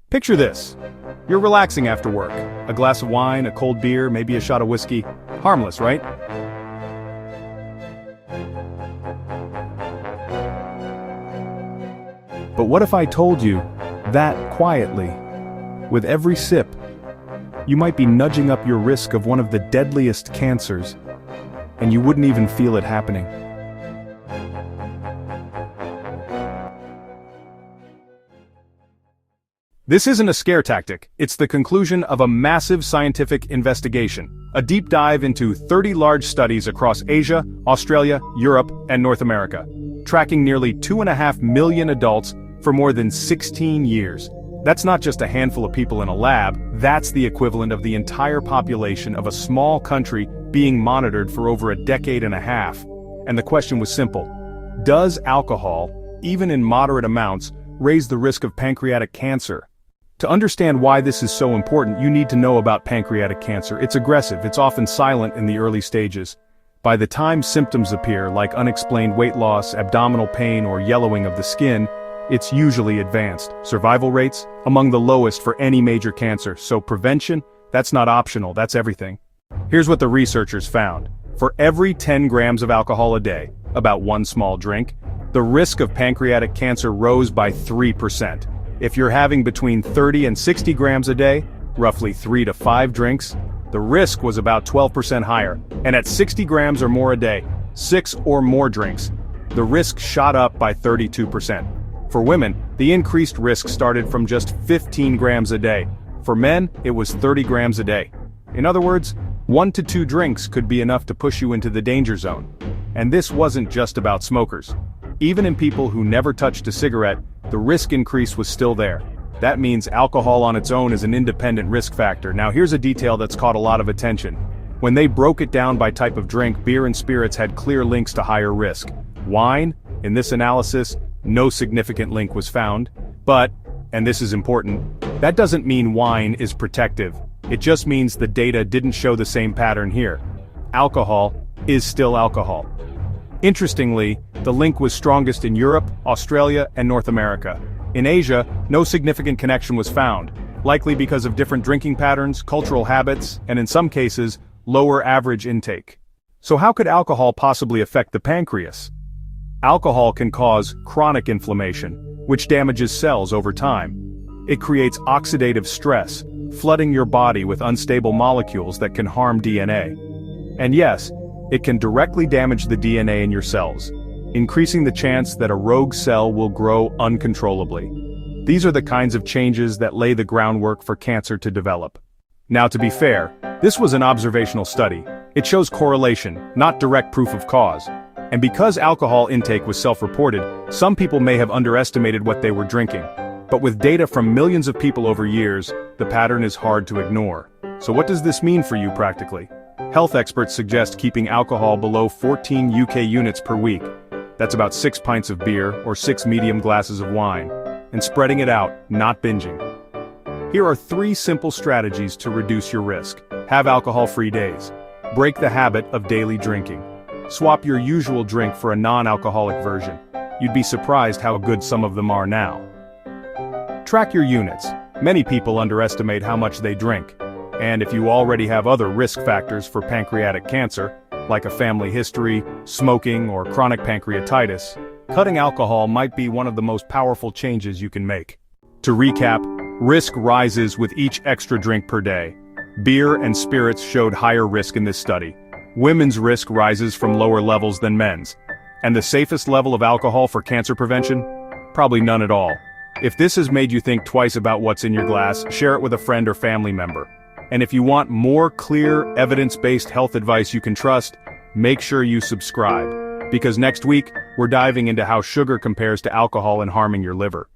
Picture this. You're relaxing after work. A glass of wine, a cold beer, maybe a shot of whiskey. Harmless, right? But what if I told you that quietly, with every sip, you might be nudging up your risk of one of the deadliest cancers, and you wouldn't even feel it happening? This isn't a scare tactic, it's the conclusion of a massive scientific investigation. A deep dive into 30 large studies across Asia, Australia, Europe, and North America, tracking nearly 2.5 million adults for more than 16 years. That's not just a handful of people in a lab, that's the equivalent of the entire population of a small country being monitored for over a decade and a half. And the question was simple: does alcohol, even in moderate amounts, raise the risk of pancreatic cancer? To understand why this is so important, you need to know about pancreatic cancer. It's aggressive, it's often silent in the early stages. By the time symptoms appear, like unexplained weight loss, abdominal pain, or yellowing of the skin, it's usually advanced. Survival rates? Among the lowest for any major cancer, so prevention? That's not optional, that's everything. Here's what the researchers found. For every 10 grams of alcohol a day, about one small drink, the risk of pancreatic cancer rose by 3%. If you're having between 30 and 60 grams a day, roughly 3 to 5 drinks, the risk was about 12% higher. And at 60 grams or more a day, 6 or more drinks, the risk shot up by 32%. For women, the increased risk started from just 15 grams a day. For men, it was 30 grams a day. In other words, 1 to 2 drinks could be enough to push you into the danger zone. And this wasn't just about smokers. Even in people who never touched a cigarette, the risk increase was still there. That means alcohol on its own is an independent risk factor. Now here's a detail that's caught a lot of attention. When they broke it down by type of drink, beer and spirits had clear links to higher risk. Wine, in this analysis, no significant link was found. But, and this is important, that doesn't mean wine is protective. It just means the data didn't show the same pattern here. Alcohol is still alcohol. Interestingly, the link was strongest in Europe, Australia, and North America. In Asia, no significant connection was found, likely because of different drinking patterns, cultural habits, and in some cases, lower average intake. So how could alcohol possibly affect the pancreas? Alcohol can cause chronic inflammation, which damages cells over time. It creates oxidative stress, flooding your body with unstable molecules that can harm DNA. And yes, it can directly damage the DNA in your cells, increasing the chance that a rogue cell will grow uncontrollably. These are the kinds of changes that lay the groundwork for cancer to develop. Now, to be fair, this was an observational study. It shows correlation, not direct proof of cause. And because alcohol intake was self-reported, some people may have underestimated what they were drinking. But with data from millions of people over years, the pattern is hard to ignore. So what does this mean for you practically? Health experts suggest keeping alcohol below 14 UK units per week. That's about 6 pints of beer or 6 medium glasses of wine. And spreading it out, not binging. Here are 3 simple strategies to reduce your risk. Have alcohol-free days. Break the habit of daily drinking. Swap your usual drink for a non-alcoholic version. You'd be surprised how good some of them are now. Track your units. Many people underestimate how much they drink. And if you already have other risk factors for pancreatic cancer, like a family history, smoking, or chronic pancreatitis, cutting alcohol might be one of the most powerful changes you can make. To recap, risk rises with each extra drink per day. Beer and spirits showed higher risk in this study. Women's risk rises from lower levels than men's. And the safest level of alcohol for cancer prevention? Probably none at all. If this has made you think twice about what's in your glass, share it with a friend or family member. And if you want more clear, evidence-based health advice you can trust, make sure you subscribe. Because next week, we're diving into how sugar compares to alcohol in harming your liver.